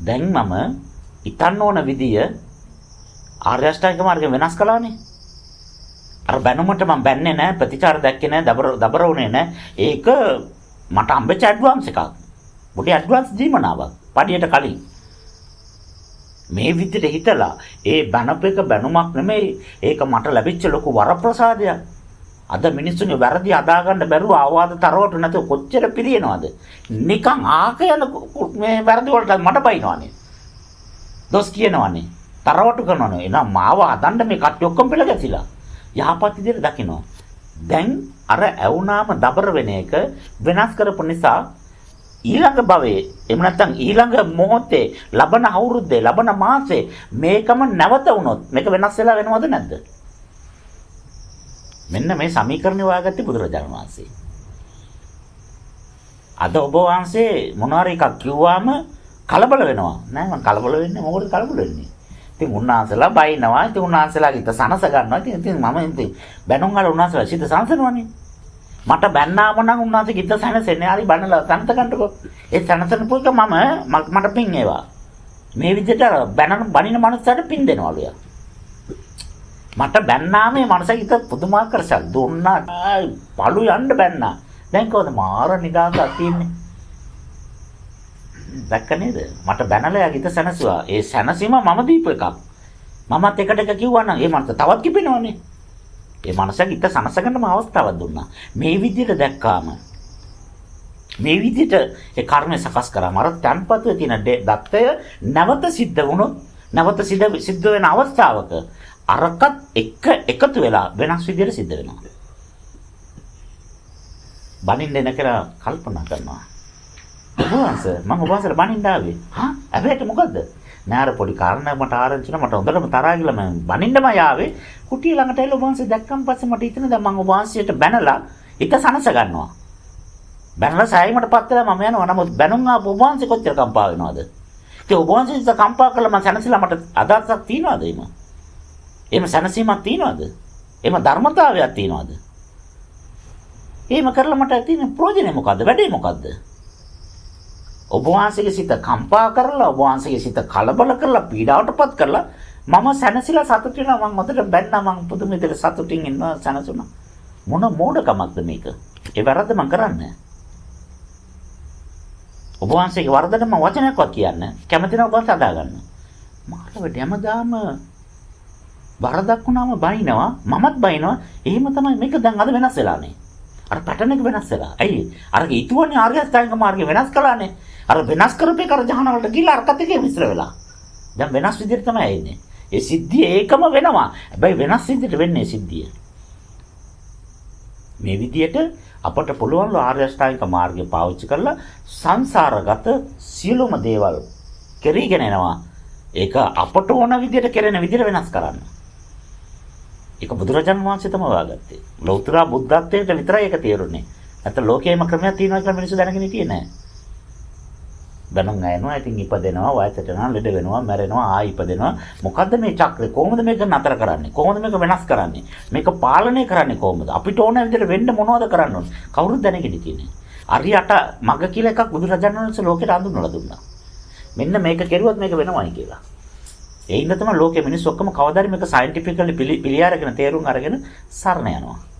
දැන් මම ඉතන්න ඕන විදිය ආර්ය අෂ්ටාංගික මාර්ගය වෙනස් කළානේ. අර බැනුමට මම බැන්නේ නැහැ, ප්‍රතිචාර දැක්කේ නැහැ, දබර වුණේ නැහැ. ඒක මට හම්බෙච්ච ඇඩ්වාන්ස් එකක්. පොඩි ඇඩ්වාන්ස් දීමනාවක්. පඩියට කලින්. මේ විදිහට හිතලා ඒ බැනප එක බැනුමක් නෙමෙයි. ඒක මට ලැබිච්ච ලොකු වරප්‍රසාදයක්. අද මිනිස්සුන්ගේ වැරදි අදාගන්න බැරුව ආවාද තරවට නැතුව කොච්චර පිළිනවද? නිකන් ආක යන මේ වැරදි වලට මට බයිනවනේ. දොස් කියනවනේ. තරවටු කරනවනේ. එහෙනම් මාව හදන්න මේ කට්ටිය ඔක්කොම පෙළ ගැසිලා. යහපත් විදිහට දකින්න. දැන් අර ඇවුනාම දබර වෙන එක වෙනස් කරපු නිසා ඊළඟ භවයේ එහෙම නැත්නම් ඊළඟ මොහොතේ ලබන අවුරුද්දේ ලබන මාසේ මේකම නැවත වුණොත් මේක වෙනස් වෙලා වෙනවද නැද්ද? මෙන්න මේ සමීකරණය හොයාගත්තේ බුදුරජාණන් වහන්සේ. අද ඔබ වහන්සේ මොනවාරි එකක් කිව්වම කලබල වෙනවා. නෑ මම කලබල වෙන්නේ මොකටද කලබල වෙන්නේ? ඉතින් උන්වහන්සේලා බයිනවා. ඉතින් උන්වහන්සේලාගේ හිත සනස ගන්නවා. ඉතින් මම ඉතින් බැනුම් වල උන්වහන්සේලා හිත සනසනවනේ. මට බැන්නාම නම් උන්වහන්සේ හිත සනසෙන්නේ. හරි බනලා සනස ගන්නකො. ඒ සනසන පුරුක මට පින් ඒවා. මේ විදිහට බනින මනුස්සයට පින් දෙනවලු යා. මට බැන්නාම මේ මනුස්සයා හිත පුදුමාකාර සල් දුන්නා. පළු යන්න බැන්නා. දැන් කොහොමද මාර නිදාසක් තියෙන්නේ? දැක්ක නේද? මට බැනලා හිත සනසුවා. ඒ සනසීම මම දීපු එකක්. මමත් එකට එක කිව්වා නම් ඒ මනුස්සයා තවත් කිපෙනවනේ. ඒ මනුස්සයාගේ හිත සනසගන්නම අවස්ථාවක් දුන්නා. මේ විදිහට දැක්කාම මේ විදිහට ඒ කර්මය සකස් කරාම අර තන්පතුවේ තියෙන දත්තය නැවත සිද්ධ වුණොත් නැවත සිද්ධ වෙන අවස්ථාවක අරකට එකතු වෙලා වෙනස් විදිහට සිද්ධ වෙනවා. බනින්න එන කියලා කල්පනා කරනවා. මම ඔබ වහන්සේට බනින්න ආවේ. හා? හැබැයි මොකද්ද? නෑ අර පොඩි කාරණයක් මට ආරංචි වුණා. මට හොඳටම තරහා ගිහලා මම බනින්නම ආවේ. කුටිය ළඟට ඇවිල්ලා ඔබ වහන්සේ දැක්කම පස්සේ මට හිතෙනවා දැන් මම ඔබ වහන්සේට බැනලා හිත සනස ගන්නවා. බැනලා සෑයීමටපත් වෙලා මම යනවා. නමුත් බැනුම් ආපු ඔබ වහන්සේ කොච්චර කම්පා වෙනවද? ඉතින් ඔබ වහන්සේ ඉත කම්පා කළා මම සනසලා මට අදහසක් තියනවද එහෙම? එහෙම සනසීමක් තියනවද? එහෙම ධර්මතාවයක් තියනවද? එහෙම කරලා මට තියෙන ප්‍රයෝජනේ මොකද්ද? වැඩේ මොකද්ද? ඔබ වහන්සේගේ සිත කම්පා කරලා ඔබ වහන්සේගේ සිත කලබල කරලා පීඩාවටපත් කරලා මම සැනසීලා සතුටු වෙනවා. මම හොඳට බැන්නා. මම පුදුම විදිහට සතුටින් ඉන්නවා සැනසුණා. මොන මෝඩකමක්ද මේක? ඒ වැරද්ද මම කරන්නේ. ඔබ වහන්සේගේ වරදට මම වචනයක්වත් කියන්නේ කැමති නැහැ. ඔබ වහන්සේ අදා ගන්න. මාළවට හැමදාම වරදක් වුණාම බයිනවා. මමත් බයිනවා. එහෙම තමයි මේක දැන් අද වෙනස් වෙලානේ. අර පැටර්න් එක වෙනස් වෙලා. ඇයි? අර ඊතුවනේ ආර්ය අෂ්ටාංගික මාර්ගය වෙනස් කළානේ. අර වෙනස් කරපේ කර ජහන වලට ගිහලා අරකට එකේ මිශ්‍ර වෙලා. දැන් වෙනස් විදිහට තමයි එන්නේ. ඒ සිද්ධිය ඒකම වෙනවා. හැබැයි වෙනස් විදිහට වෙන්නේ සිද්ධිය. මේ විදිහට අපට පුළුවන් ආර්ය අෂ්ටාංගික මාර්ගය පාවිච්චි කරලා සංසාරගත සියලුම දේවල් කෙරීගෙන යනවා. ඒක අපට ඕන විදිහට කෙරෙන විදිහට වෙනස් කරන්න. ඒක බුදුරජාණන් වහන්සේ තමයි වාගත්තේ. ලෞතර බුද්ධත්වයට විතරයි ඒක තේරුනේ. නැත්නම් ලෝකයේම ක්‍රමයක් තියෙනවා කියලා මිනිස්සු දැනගෙන හිටියේ නැහැ. බැනුම් ගන්නවා, ඉතින් ඉපදෙනවා, වයසට යනවා, ලෙඩ වෙනවා, මැරෙනවා, ආයි ඉපදෙනවා. මොකද්ද මේ චක්‍රය? කොහොමද මේක නතර කරන්නේ? කොහොමද මේක වෙනස් කරන්නේ? මේක පාලනය කරන්නේ කොහොමද? අපිට ඕන විදිහට වෙන්න මොනවද කරන්න ඕනේ? කවුරුත් දැනගෙන ඉන්නේ. අරියට මග කියලා එකක් බුදුරජාණන් වහන්සේ ලෝකෙට අඳුන්වලා දුන්නා. මෙන්න මේක කෙරුවොත් මේක වෙනවයි කියලා. ඒ ඉන්න තමයි ලෝකයේ මිනිස්සු ඔක්කොම කවදාද මේක සයන්ටිෆිකලි පිළිඅරගෙන තේරුම් අරගෙන සරණ යනවා.